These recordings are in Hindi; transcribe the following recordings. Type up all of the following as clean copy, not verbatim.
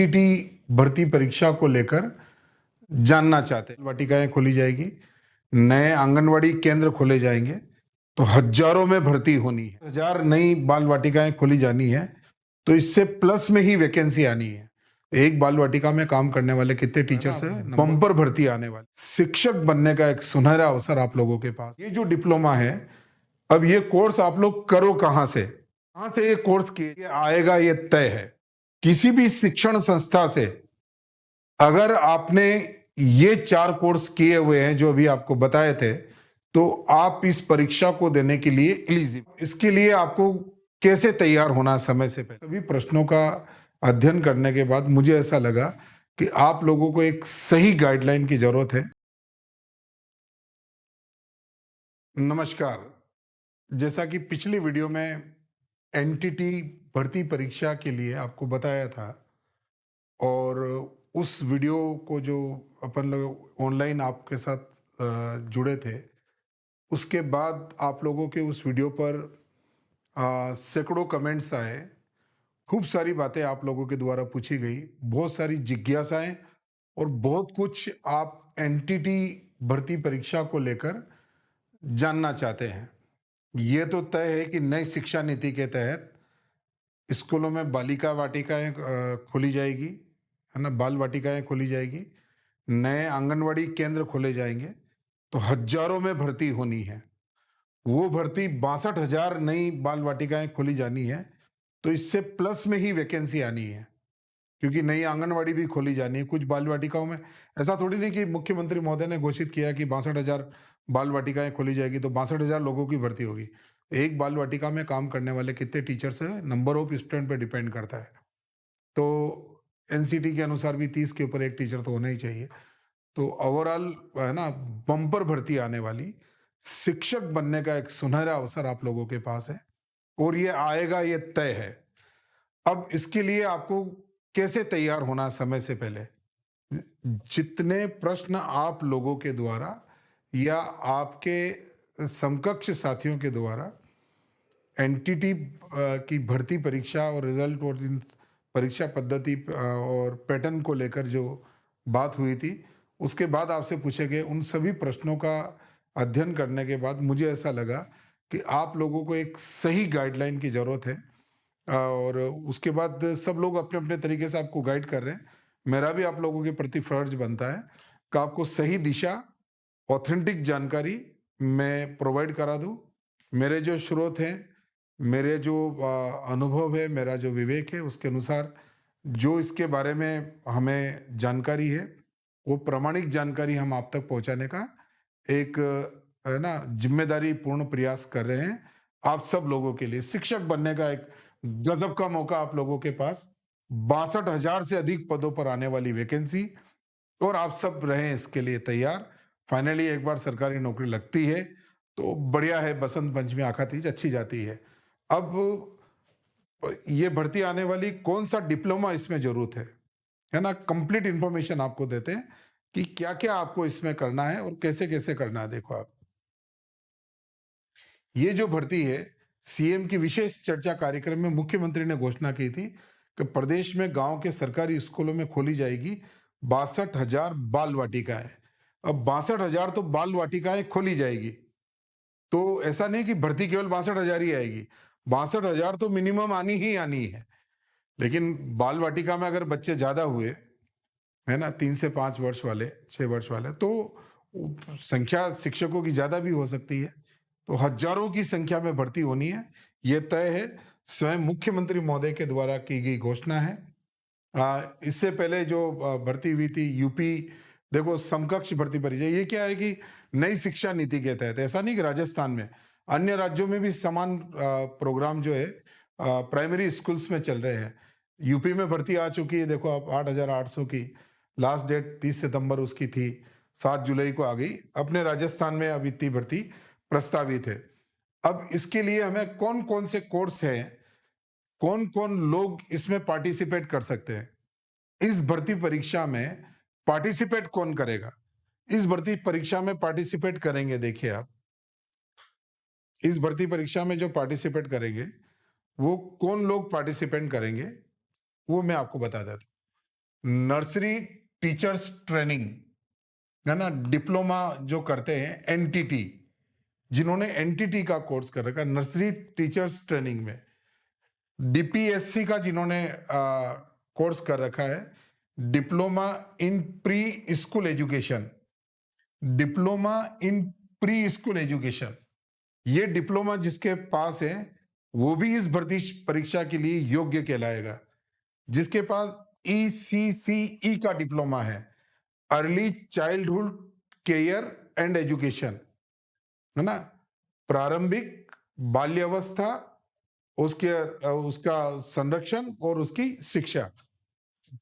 टीटी भर्ती परीक्षा को लेकर जानना चाहते हैं। वाटिकाएं खोली जाएगी, नए आंगनवाड़ी केंद्र खोले जाएंगे, तो हजारों में भर्ती होनी है। 1000 नई बाल वाटिकाएं खोली जानी है, तो इससे प्लस में ही वैकेंसी आनी है। एक बाल वाटिका में काम करने वाले कितने टीचर्स हैं? बम्पर भर्ती आने वाली। शिक्षक बनने का एक सुनहरा अवसर आप लोगों के पास। ये जो डिप्लोमा है, अब ये कोर्स आप लोग करो कहां से? कहां से ये कोर्स किए आएगा, ये तय है। किसी भी शिक्षण संस्था से अगर आपने ये 4 कोर्स किए हुए हैं जो अभी आपको बताए थे, तो आप इस परीक्षा को देने के लिए एलिजिबल। इसके लिए आपको कैसे तैयार होना समय से पहले? सभी प्रश्नों का अध्ययन करने के बाद मुझे ऐसा लगा कि आप लोगों को एक सही गाइडलाइन की जरूरत है। नमस्कार। जैसा कि पिछली वीडियो में एनटीटी भर्ती परीक्षा के लिए आपको बताया था, और उस वीडियो को जो अपन लोग ऑनलाइन आपके साथ जुड़े थे, उसके बाद आप लोगों के उस वीडियो पर सैकड़ों कमेंट्स आए। खूब सारी बातें आप लोगों के द्वारा पूछी गई, बहुत सारी जिज्ञासाएं, और बहुत कुछ आप एनटीटी भर्ती परीक्षा को लेकर जानना चाहते हैं। ये तो तय है कि नई शिक्षा नीति के तहत स्कूलों में बालिका वाटिकाएं खोली जाएगी, है ना, बाल वाटिकाएं खोली जाएगी, नए आंगनवाड़ी केंद्र खोले जाएंगे, तो हजारों में भर्ती होनी है। वो भर्ती 62,000 नई बाल वाटिकाएं खोली जानी है, तो इससे प्लस में ही वैकेंसी आनी है, क्योंकि नई आंगनवाड़ी भी खोली जानी है। कुछ बाल वाटिकाओं में ऐसा थोड़ी नहीं कि मुख्यमंत्री महोदय ने घोषित किया कि 62,000 बाल वाटिकाएं खोली जाएगी तो 62,000 लोगों की भर्ती होगी। एक बाल वाटिका में काम करने वाले कितने टीचर्स हैं, नंबर ऑफ स्टूडेंट पे डिपेंड करता है। तो एनसीटी के अनुसार भी 30 के ऊपर एक टीचर तो होना ही चाहिए। तो ओवरऑल, है ना, बम्पर भर्ती आने वाली। शिक्षक बनने का एक सुनहरा अवसर आप लोगों के पास है, और ये आएगा, ये तय है। अब इसके लिए आपको कैसे तैयार होना समय से पहले? जितने प्रश्न आप लोगों के द्वारा या आपके समकक्ष साथियों के द्वारा एनटीटी की भर्ती परीक्षा और रिजल्ट और इन परीक्षा पद्धति और पैटर्न को लेकर जो बात हुई थी, उसके बाद आपसे पूछे गए उन सभी प्रश्नों का अध्ययन करने के बाद मुझे ऐसा लगा कि आप लोगों को एक सही गाइडलाइन की जरूरत है। और उसके बाद सब लोग अपने अपने तरीके से आपको गाइड कर रहे हैं। मेरा भी आप लोगों के प्रति फर्ज बनता है कि आपको सही दिशा, ऑथेंटिक जानकारी मैं प्रोवाइड करा दूं। मेरे जो स्रोत हैं, मेरे जो अनुभव है, मेरा जो विवेक है, उसके अनुसार जो इसके बारे में हमें जानकारी है, वो प्रामाणिक जानकारी हम आप तक पहुंचाने का एक, है ना, जिम्मेदारी पूर्ण प्रयास कर रहे हैं। आप सब लोगों के लिए शिक्षक बनने का एक गजब का मौका आप लोगों के पास। 62,000 से अधिक पदों पर आने वाली वैकेंसी, और आप सब रहें इसके लिए तैयार। फाइनली एक बार सरकारी नौकरी लगती है तो बढ़िया है, बसंत पंचमी आखा तीज अच्छी जाती है। अब ये भर्ती आने वाली, कौन सा डिप्लोमा इसमें जरूरत है ना, कंप्लीट इंफॉर्मेशन आपको देते हैं कि क्या क्या आपको इसमें करना है और कैसे कैसे करना है। देखो आप, ये जो भर्ती है, सीएम की विशेष चर्चा कार्यक्रम में मुख्यमंत्री ने घोषणा की थी कि प्रदेश में गांव के सरकारी स्कूलों में खोली जाएगी 62,000 बाल वाटिकाएं। अब 62,000 तो बाल वाटिकाएं खोली जाएगी, तो ऐसा नहीं कि भर्ती केवल 62,000 ही आएगी। 62,000 तो मिनिमम आनी ही आनी है। लेकिन बाल वाटिका में अगर बच्चे ज्यादा हुए, है ना, 3 से 5 वर्ष वाले, 6 वर्ष वाले, तो संख्या शिक्षकों की ज्यादा भी हो सकती है। तो हजारों की संख्या में भर्ती होनी है, ये तय है। स्वयं मुख्यमंत्री महोदय के द्वारा की गई घोषणा है। इससे पहले जो भर्ती हुई थी यूपी, देखो समकक्ष भर्ती परीक्षा, ये क्या है कि नई शिक्षा नीति के तहत, ऐसा नहीं कि राजस्थान में, अन्य राज्यों में भी समान प्रोग्राम जो है प्राइमरी स्कूल्स में चल रहे हैं। यूपी में भर्ती आ चुकी है, देखो आप, 8,800 की लास्ट डेट 30 सितंबर उसकी थी, 7 जुलाई को आ गई। अपने राजस्थान में अब इतनी भर्ती प्रस्तावित है। अब इसके लिए हमें कौन कौन से कोर्स हैं, कौन कौन लोग इसमें पार्टिसिपेट कर सकते हैं, इस भर्ती परीक्षा में पार्टिसिपेट कौन करेगा? इस भर्ती परीक्षा में पार्टिसिपेट करेंगे, देखिए आप, इस भर्ती परीक्षा में जो पार्टिसिपेट करेंगे, वो कौन लोग पार्टिसिपेट करेंगे, वो मैं आपको बता देता हूं। नर्सरी टीचर्स ट्रेनिंग, है ना, डिप्लोमा जो करते हैं एनटीटी, जिन्होंने एनटीटी का कोर्स कर रखा है नर्सरी टीचर्स ट्रेनिंग में, डीपीएससी का जिन्होंने कोर्स कर रखा है, diploma in preschool education, diploma in preschool education, ये डिप्लोमा जिसके पास है वो भी इस भर्ती परीक्षा के लिए योग्य कहलाएगा। जिसके पास ईसीसीई का डिप्लोमा है, early childhood care and education, है ना, प्रारंभिक बाल्यावस्था, उसका संरक्षण और उसकी शिक्षा,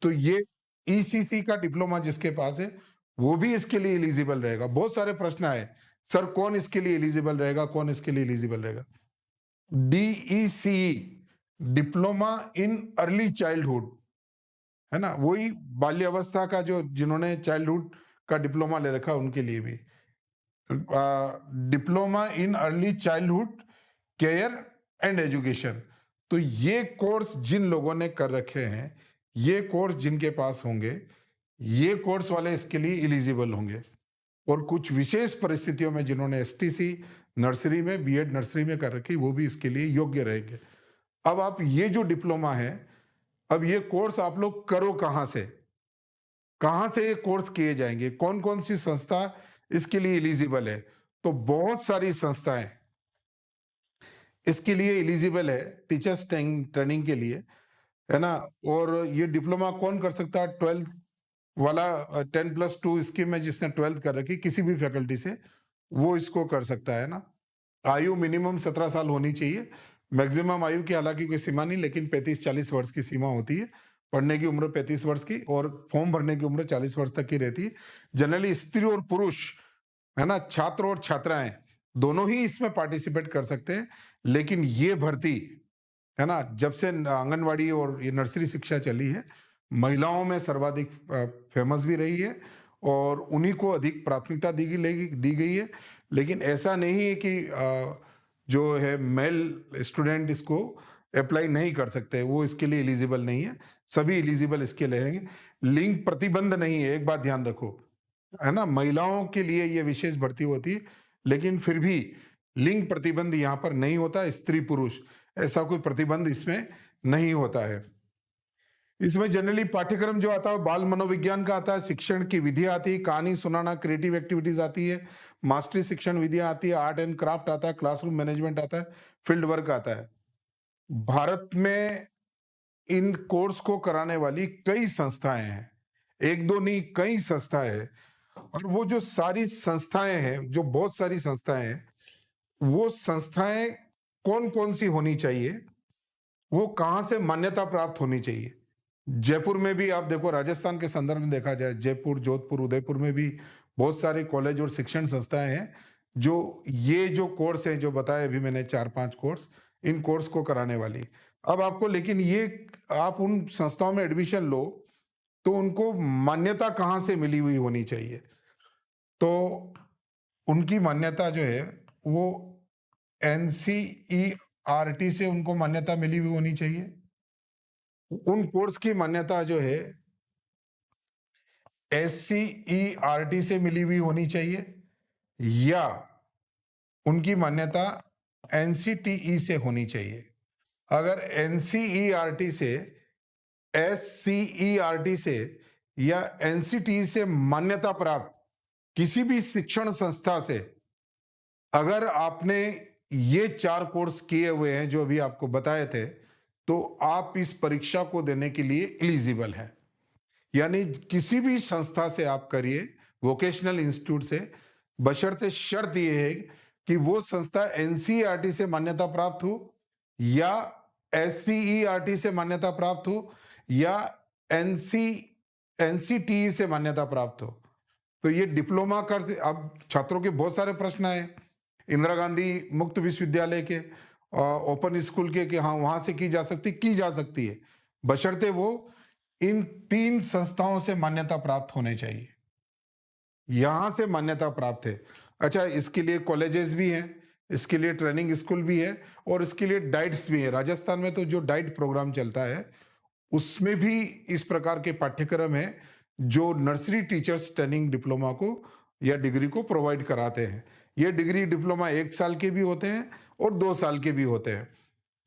तो ये ईसीसी का डिप्लोमा जिसके पास है वो भी इसके लिए एलिजिबल रहेगा। बहुत सारे प्रश्न आए, सर कौन इसके लिए एलिजिबल रहेगा, कौन इसके लिए एलिजिबल रहेगा। DECE, diploma in early childhood, है ना, वही बाल्यावस्था का जो जिन्होंने चाइल्डहुड का डिप्लोमा ले रखा उनके लिए भी diploma in early childhood care and education. तो ये कोर्स जिन लोगों ने कर रखे हैं, ये कोर्स जिनके पास होंगे, ये कोर्स वाले इसके लिए एलिजिबल होंगे। और कुछ विशेष परिस्थितियों में जिन्होंने एसटीसी नर्सरी में, बीएड नर्सरी में कर रखी, वो भी इसके लिए योग्य रहेंगे। अब आप ये जो डिप्लोमा है, अब ये कोर्स आप लोग करो कहां से, कहां से ये कोर्स किए जाएंगे, कौन कौन सी संस्था इसके लिए एलिजिबल है। तो बहुत सारी संस्थाएं इसके लिए एलिजिबल है टीचर्स ट्रेनिंग के लिए, है ना। और ये डिप्लोमा कौन कर सकता है, 12th वाला 10+2 स्कीम में जिसने 12th कर रखी किसी भी फैकल्टी से, वो इसको कर सकता है ना। आयु मिनिमम 17 साल होनी चाहिए, मैक्सिमम आयु की हालांकि कोई सीमा नहीं, लेकिन 35-40 वर्ष की सीमा होती है। पढ़ने की उम्र 35 वर्ष की और फॉर्म भरने की उम्र 40 वर्ष तक की रहती है। जनरली स्त्री और पुरुष, है ना, छात्र और छात्राएं दोनों ही इसमें पार्टिसिपेट कर सकते हैं। लेकिन ये भर्ती, है ना, जब से आंगनवाड़ी और ये नर्सरी शिक्षा चली है, महिलाओं में सर्वाधिक फेमस भी रही है और उन्हीं को अधिक प्राथमिकता दी गई है। लेकिन ऐसा नहीं है कि जो है मेल स्टूडेंट इसको अप्लाई नहीं कर सकते, वो इसके लिए एलिजिबल नहीं है, सभी एलिजिबल इसके लिए हैं। लिंग प्रतिबंध नहीं है, एक बात ध्यान रखो, है ना, महिलाओं के लिए ये विशेष भर्ती होती है, लेकिन फिर भी लिंग प्रतिबंध यहाँ पर नहीं होता, स्त्री पुरुष ऐसा कोई प्रतिबंध इसमें नहीं होता है। इसमें जनरली पाठ्यक्रम जो आता है बाल मनोविज्ञान का आता है, शिक्षण की विधियां आती है, कहानी सुनाना, क्रिएटिव एक्टिविटीज आती है, मास्टरी शिक्षण विधियां आती है, आर्ट एंड क्राफ्ट आता है, क्लासरूम मैनेजमेंट आता है, फील्ड वर्क आता है। भारत में इन कोर्स को कराने वाली कई संस्थाएं हैं, एक दो नहीं कई संस्थाएं हैं। और वो जो सारी संस्थाएं हैं, जो बहुत सारी संस्थाएं हैं, वो संस्थाएं कौन कौन सी होनी चाहिए, वो कहां से मान्यता प्राप्त होनी चाहिए। जयपुर में भी आप देखो, राजस्थान के संदर्भ में देखा जाए, जयपुर, जोधपुर, उदयपुर में भी बहुत सारे कॉलेज और शिक्षण संस्थाएं हैं जो ये जो कोर्स है जो बताए अभी मैंने 4-5 कोर्स, इन कोर्स को कराने वाली। अब आपको लेकिन ये आप उन संस्थाओं में एडमिशन लो तो उनको मान्यता कहां से मिली हुई होनी चाहिए। तो उनकी मान्यता जो है वो एनसीईआरटी से उनको मान्यता मिली हुई होनी चाहिए। उन कोर्स की मान्यता जो है एससीईआरटी से मिली हुई होनी चाहिए, या उनकी मान्यता एनसीटीई से होनी चाहिए। अगर एनसीईआरटी से, एससीईआरटी से या एनसीटीई से मान्यता प्राप्त किसी भी शिक्षण संस्था से अगर आपने ये 4 कोर्स किए हुए हैं जो अभी आपको बताए थे, तो आप इस परीक्षा को देने के लिए एलिजिबल हैं। यानी किसी भी संस्था से आप करिए, वोकेशनल इंस्टीट्यूट से, बशर्ते शर्त यह है कि वो संस्था एनसीईआरटी से मान्यता प्राप्त हो या एससीईआरटी से मान्यता प्राप्त हो या एनसीटीई से मान्यता प्राप्त हो। तो ये डिप्लोमा कर, अब छात्रों के बहुत सारे प्रश्न आए, इंदिरा गांधी मुक्त विश्वविद्यालय के, ओपन स्कूल के, कि हाँ वहां से की जा सकती है, बशर्ते वो इन 3 संस्थाओं से मान्यता प्राप्त होने चाहिए। यहां से मान्यता प्राप्त है। अच्छा, इसके लिए कॉलेजेस भी हैं, इसके लिए ट्रेनिंग स्कूल भी है और इसके लिए डाइट्स भी है। राजस्थान में तो जो डाइट प्रोग्राम चलता है उसमें भी इस प्रकार के पाठ्यक्रम हैं जो नर्सरी टीचर्स ट्रेनिंग डिप्लोमा को या डिग्री को प्रोवाइड कराते हैं। ये डिग्री डिप्लोमा 1 साल के भी होते हैं और 2 साल के भी होते हैं।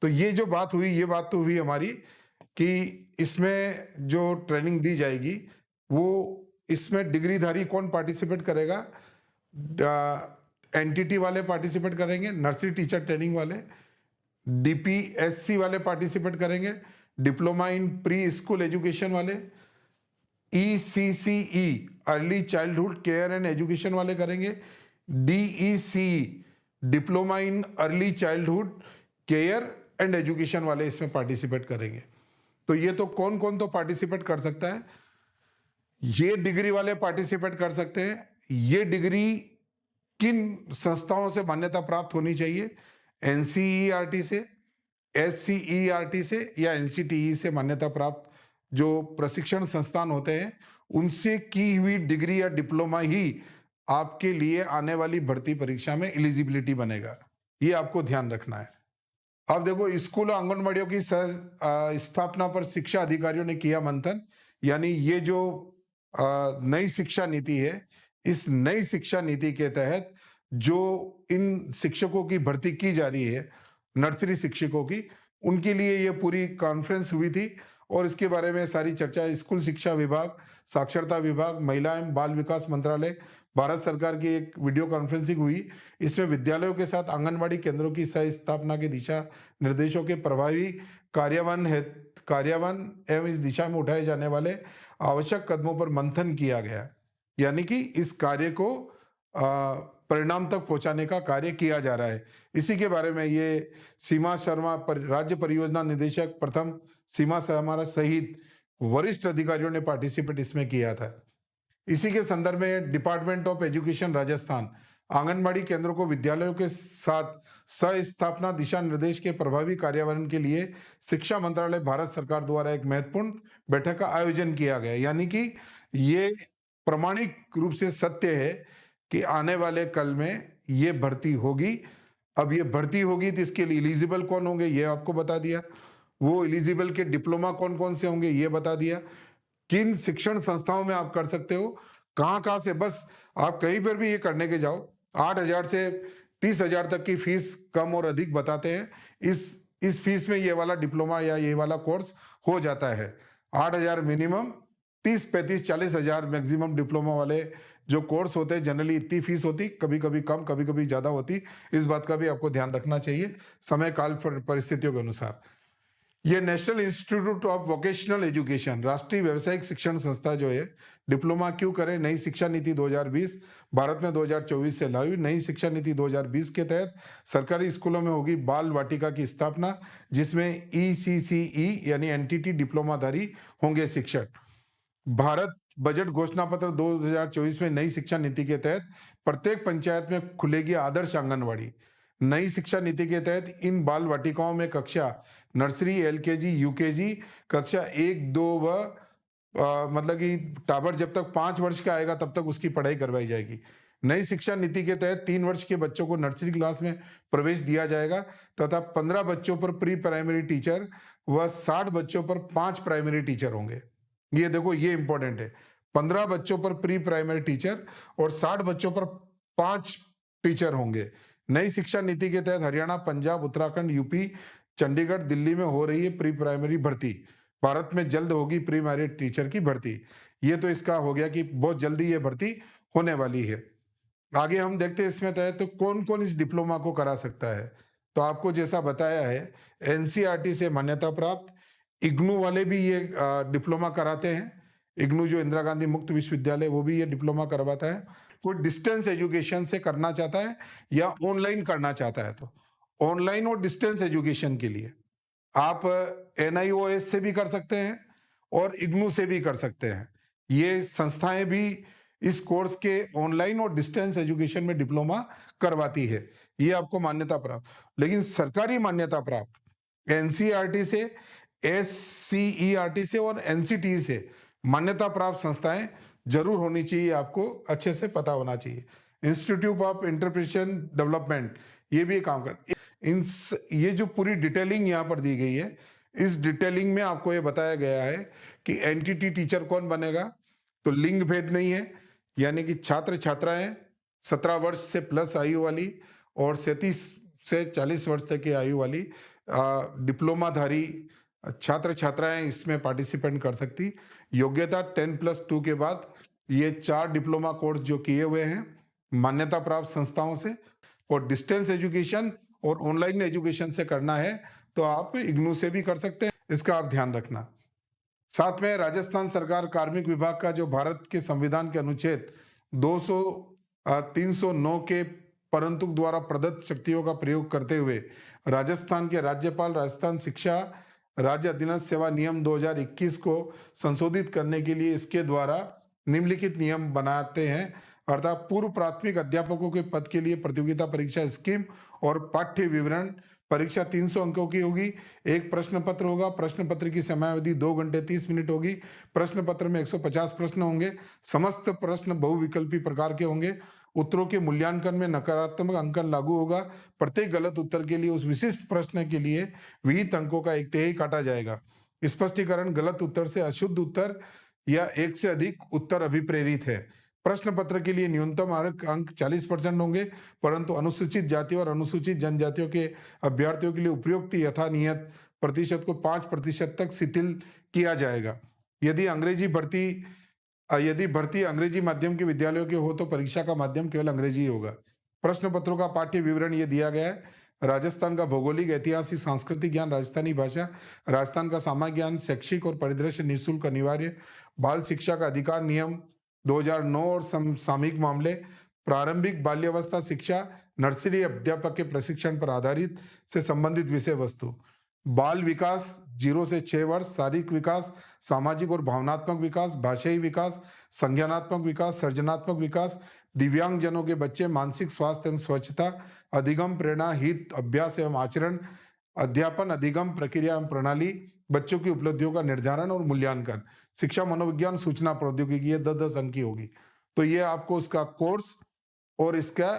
तो ये जो बात हुई, ये बात तो हुई हमारी कि इसमें जो ट्रेनिंग दी जाएगी, वो इसमें डिग्रीधारी कौन पार्टिसिपेट करेगा? एनटीटी वाले पार्टिसिपेट करेंगे, नर्सरी टीचर ट्रेनिंग वाले, डीपीएससी वाले पार्टिसिपेट करेंगे, diploma in preschool education वाले, ECCE early childhood care and education वाले करेंगे, DEC diploma in early childhood care and education वाले इसमें पार्टिसिपेट करेंगे। तो ये तो कौन कौन तो पार्टिसिपेट कर सकता है? ये डिग्री वाले पार्टिसिपेट कर सकते हैं। ये डिग्री किन संस्थाओं से मान्यता प्राप्त होनी चाहिए? एनसीईआरटी से, एससीईआरटी से या एनसीटीई से मान्यता प्राप्त जो प्रशिक्षण संस्थान होते हैं, उनसे की हुई डिग्री या डिप्लोमा ही आपके लिए आने वाली भर्ती परीक्षा में एलिजिबिलिटी बनेगा। ये आपको ध्यान रखना है। अब देखो, स्कूल और आंगनबाड़ियों की स्थापना पर शिक्षा अधिकारियों ने किया मंथन। यानी ये जो नई शिक्षा नीति है, इस नई शिक्षा नीति के तहत जो इन शिक्षकों की भर्ती की जा रही है, नर्सरी शिक्षकों की, उनके लिए ये पूरी कॉन्फ्रेंस हुई थी और इसके बारे में सारी चर्चा स्कूल शिक्षा विभाग, साक्षरता विभाग, महिला एवं बाल विकास मंत्रालय, भारत सरकार की एक वीडियो कॉन्फ्रेंसिंग हुई। इसमें विद्यालयों के साथ आंगनबाड़ी केंद्रों की सह स्थापना के दिशा निर्देशों के प्रभावी कार्यान्वयन एवं इस दिशा में उठाए जाने वाले आवश्यक कदमों पर मंथन किया गया। यानी कि इस कार्य को परिणाम तक पहुंचाने का कार्य किया जा रहा है। इसी के बारे में ये सीमा शर्मा राज्य परियोजना निदेशक प्रथम सीमा शर्मा सहित वरिष्ठ अधिकारियों ने पार्टिसिपेट इसमें किया था। इसी के संदर्भ में department of education Rajasthan anganwadi केंद्रों को विद्यालयों के साथ सह स्थापना दिशा निर्देश के प्रभावी कार्यान्वयन के लिए शिक्षा मंत्रालय भारत सरकार द्वारा एक महत्वपूर्ण बैठक का आयोजन किया गया। यानी कि ये प्रमाणिक रूप से सत्य है कि आने वाले कल में ये भर्ती होगी। अब ये भर्ती होगी तो इसके लिए एलिजिबल कौन होंगे ये आपको बता दिया। वो एलिजिबल के डिप्लोमा कौन कौन से होंगे ये बता दिया। किन शिक्षण संस्थाओं में आप कर सकते हो, कहां से, बस आप कहीं पर भी ये करने के जाओ, 8,000 से 30,000 तक की फीस कम और अधिक बताते हैं। इस फीस में ये वाला डिप्लोमा या ये वाला कोर्स हो जाता है। 8,000 मिनिमम, 30, 35, 40,000 मैक्सिमम डिप्लोमा वाले जो कोर्स होते हैं। जनरली इतनी फीस होती, कभी कभी कम, कभी कभी ज्यादा होती। इस बात का भी आपको ध्यान रखना चाहिए समय काल परिस्थितियों के अनुसार। ये national institute of vocational education, राष्ट्रीय व्यावसायिक शिक्षण संस्था जो है, डिप्लोमा क्यों करें, नई शिक्षा नीति 2020 भारत में 2024 से लागू। नई शिक्षा नीति 2020 के तहत सरकारी स्कूलों में होगी बाल वाटिका की स्थापना, जिसमें ईसीसीई यानी एनटीटी डिप्लोमाधारी होंगे शिक्षक। भारत बजट घोषणा पत्र 2024 में नई शिक्षा नीति के तहत प्रत्येक पंचायत में खुलेगी आदर्श आंगनवाड़ी। नई शिक्षा नीति के तहत इन बाल वाटिकाओं में कक्षा नर्सरी, एलकेजी, यूकेजी, कक्षा 1, 2 व मतलब कि टाबर जब तक 5 वर्ष का आएगा तब तक उसकी पढ़ाई करवाई जाएगी। नई शिक्षा नीति के तहत 3 वर्ष के बच्चों को नर्सरी क्लास में प्रवेश दिया जाएगा तथा 15 बच्चों पर प्री प्राइमरी टीचर व 60 बच्चों पर 5 प्राइमरी टीचर होंगे। ये देखो, ये इंपॉर्टेंट है। 15 बच्चों पर प्री प्राइमरी टीचर और 60 बच्चों पर 5 टीचर होंगे। नई शिक्षा नीति के तहत हरियाणा, पंजाब, उत्तराखंड, यूपी, चंडीगढ़, दिल्ली में हो रही है प्री प्राइमरी भर्ती। भारत में जल्द होगी प्री प्राइमरी टीचर की भर्ती। ये तो इसका हो गया कि बहुत जल्दी ये भर्ती होने वाली है। आगे हम देखते हैं इसमें तहत तो कौन कौन इस डिप्लोमा को करा सकता है। तो आपको जैसा बताया है, एनसीईआरटी से मान्यता प्राप्त, इग्नू वाले भी ये डिप्लोमा कराते हैं। इग्नू जो इंदिरा गांधी मुक्त विश्वविद्यालय, वो भी ये डिप्लोमा करवाता है। कोई डिस्टेंस एजुकेशन से करना चाहता है या ऑनलाइन करना चाहता है, तो ऑनलाइन और डिस्टेंस एजुकेशन के लिए आप एनआईओएस से भी कर सकते हैं और इग्नू से भी कर सकते हैं। ये संस्थाएं भी इस कोर्स के ऑनलाइन और डिस्टेंस एजुकेशन में डिप्लोमा करवाती है। ये आपको मान्यता प्राप्त। लेकिन सरकारी मान्यता प्राप्त एनसीईआरटी से, एससीईआरटी से और एनसीटी से मान्यता प्राप्त संस्थाएं जरूर होनी चाहिए। आपको अच्छे से पता होना चाहिए। इंस्टीट्यूट ऑफ इंटरप्रिटेशन डेवलपमेंट, ये भी काम कर इन ये जो पूरी डिटेलिंग यहाँ पर दी गई है, इस डिटेलिंग में आपको ये बताया गया है कि एनटीटी टीचर कौन बनेगा, तो लिंग भेद नहीं है, यानी कि छात्र छात्राएं 17 वर्ष से प्लस आयु वाली और 37 से 40 वर्ष तक की आयु वाली डिप्लोमाधारी छात्र छात्राएं इसमें पार्टिसिपेंट कर सकती। योग्यता 10+2 के बाद ये 4 डिप्लोमा कोर्स जो किए हुए हैं मान्यता प्राप्त संस्थाओं से, और डिस्टेंस एजुकेशन और ऑनलाइन एजुकेशन से करना है तो आप इग्नू से भी कर सकते हैं, इसका आप ध्यान रखना। साथ में राजस्थान सरकार कार्मिक विभाग का जो भारत के संविधान के अनुच्छेद 309 के परंतु द्वारा प्रदत्त शक्तियों का प्रयोग करते हुए राजस्थान के राज्यपाल राजस्थान शिक्षा राज्य अधीनस्थ सेवा नियम 2021 को संशोधित करने के लिए इसके द्वारा निम्नलिखित नियम बनाते हैं, अर्थात पूर्व प्राथमिक अध्यापकों के पद के लिए प्रतियोगिता परीक्षा स्कीम और पाठ्य विवरण परीक्षा 300 अंकों की होगी। एक प्रश्न पत्र होगा, प्रश्न पत्र की समयावधि 2 घंटे 30 मिनट होगी। प्रश्न पत्र में 150 प्रश्न होंगे, समस्त प्रश्न बहुविकल्पी प्रकार के होंगे। उत्तरों के मूल्यांकन में नकारात्मक अंकन लागू होगा। प्रत्येक गलत उत्तर के लिए उस विशिष्ट प्रश्न के लिए विहित अंकों का 1/3 काटा जाएगा। स्पष्टीकरण: गलत उत्तर से अशुद्ध उत्तर या एक से अधिक उत्तर अभिप्रेरित है। प्रश्न पत्र के लिए न्यूनतम अंक 40% होंगे, परंतु अनुसूचित जाति और अनुसूचित जनजातियों के अभ्यर्थियों के लिए उपयुक्त यथानियत प्रतिशत को 5% तक शिथिल किया जाएगा। यदि भर्ती अंग्रेजी माध्यम के विद्यालयों के हो तो परीक्षा का माध्यम केवल अंग्रेजी ही होगा। प्रश्न पत्रों का पाठ्य विवरण ये दिया गया है। राजस्थान का भौगोलिक, ऐतिहासिक, सांस्कृतिक ज्ञान, राजस्थानी भाषा, राजस्थान का सामाजिक ज्ञान, शैक्षिक और परिदृश्य निःशुल्क अनिवार्य, बाल शिक्षा का अधिकार नियम 2009 और सामयिक मामले, प्रारंभिक बाल्यावस्था शिक्षा, नर्सरी अध्यापक के प्रशिक्षण पर आधारित से संबंधित विषय वस्तु, बाल विकास 0 से 6 वर्ष, शारीरिक विकास, सामाजिक और भावनात्मक विकास, भाषाई विकास, संज्ञानात्मक विकास, सृजनात्मक विकास, दिव्यांग जनों के बच्चे, मानसिक स्वास्थ्य एवं स्वच्छता, अधिगम, प्रेरणा, हित, अभ्यास एवं आचरण, अध्यापन, अधिगम, प्रक्रिया एवं प्रणाली, बच्चों की उपलब्धियों का निर्धारण और मूल्यांकन, शिक्षा, मनोविज्ञान, सूचना प्रौद्योगिकी, ये 10-10 अंक की होगी। तो ये आपको उसका कोर्स और इसका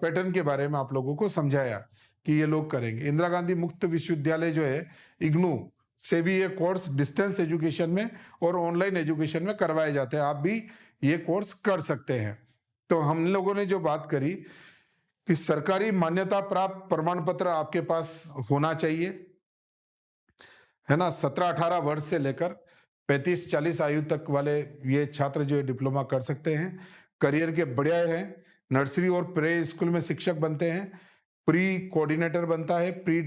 पैटर्न के बारे में आप लोगों को समझाया कि ये लोग करेंगे। इंदिरा गांधी मुक्त विश्वविद्यालय जो है इग्नू से भी ये कोर्स डिस्टेंस एजुकेशन में और ऑनलाइन एजुकेशन में करवाए जाते हैं, आप भी ये कोर्स कर सकते हैं। तो हम लोगों ने जो बात करी कि सरकारी मान्यता प्राप्त प्रमाण पत्र आपके पास होना चाहिए, है ना। 17-18 वर्ष से लेकर 35-40 आयु तक वाले ये छात्र जो है डिप्लोमा कर सकते हैं। करियर के बढ़िया हैं, नर्सरी और प्रे स्कूल में शिक्षक बनते हैं, प्री कोऑर्डिनेटर बनता है, प्री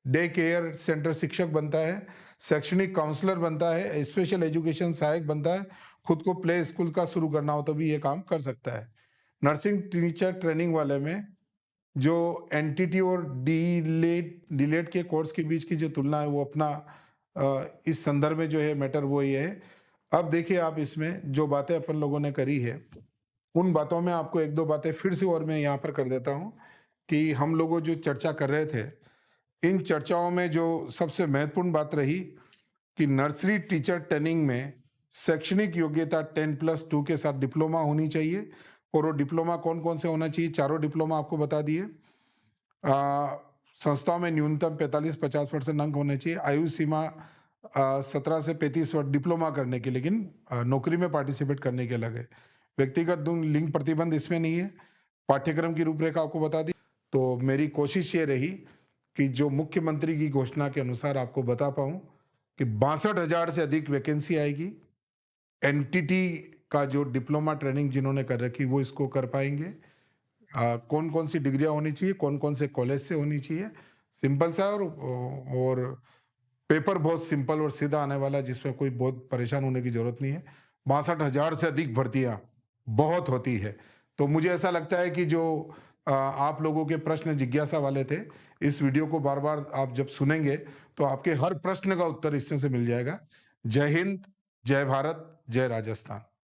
डे केयर सेंटर शिक्षक बनता है, शैक्षणिक काउंसलर बनता है, स्पेशल एजुकेशन सहायक बनता है, खुद को प्ले स्कूल का शुरू करना हो तो भी ये काम कर सकता है। नर्सिंग टीचर ट्रेनिंग वाले में जो एनटीटी और डीलेट के कोर्स के बीच की जो तुलना है वो अपना इस संदर्भ में जो है मैटर वो ये है। अब देखिए आप इसमें जो बातें अपन लोगों ने करी है उन बातों में आपको 1-2 बातें फिर से और मैं यहाँ पर कर देता हूँ कि हम लोगों जो चर्चा कर रहे थे, इन चर्चाओं में जो सबसे महत्वपूर्ण बात रही कि नर्सरी टीचर ट्रेनिंग में शैक्षणिक योग्यता 10+2 के साथ डिप्लोमा होनी चाहिए, और वो डिप्लोमा कौन कौन से होना चाहिए, चारों डिप्लोमा आपको बता दिए। संस्थाओं में न्यूनतम 45-50% अंक होने चाहिए। आयु सीमा 17 से 35 वर्ष डिप्लोमा करने की, लेकिन नौकरी में पार्टिसिपेट करने के अलग है। व्यक्तिगत लिंग प्रतिबंध इसमें नहीं है। पाठ्यक्रम की रूपरेखा आपको बता दी। तो मेरी कोशिश ये रही कि जो मुख्यमंत्री की घोषणा के अनुसार आपको बता पाऊं कि 62,000 से अधिक वैकेंसी आएगी। एनटीटी का जो डिप्लोमा ट्रेनिंग जिन्होंने कर रखी वो इसको कर पाएंगे। कौन कौन सी डिग्रियां होनी चाहिए, कौन कौन से कॉलेज से होनी चाहिए, सिंपल सा और पेपर बहुत सिंपल और सीधा आने वाला, जिसमें कोई बहुत परेशान होने की जरूरत नहीं है। 62,000 से अधिक भर्तियां बहुत होती है। तो मुझे ऐसा लगता है कि जो आप लोगों के प्रश्न जिज्ञासा वाले थे, इस वीडियो को बार बार आप जब सुनेंगे तो आपके हर प्रश्न का उत्तर इसमें से मिल जाएगा। जय हिंद, जय भारत, जय राजस्थान।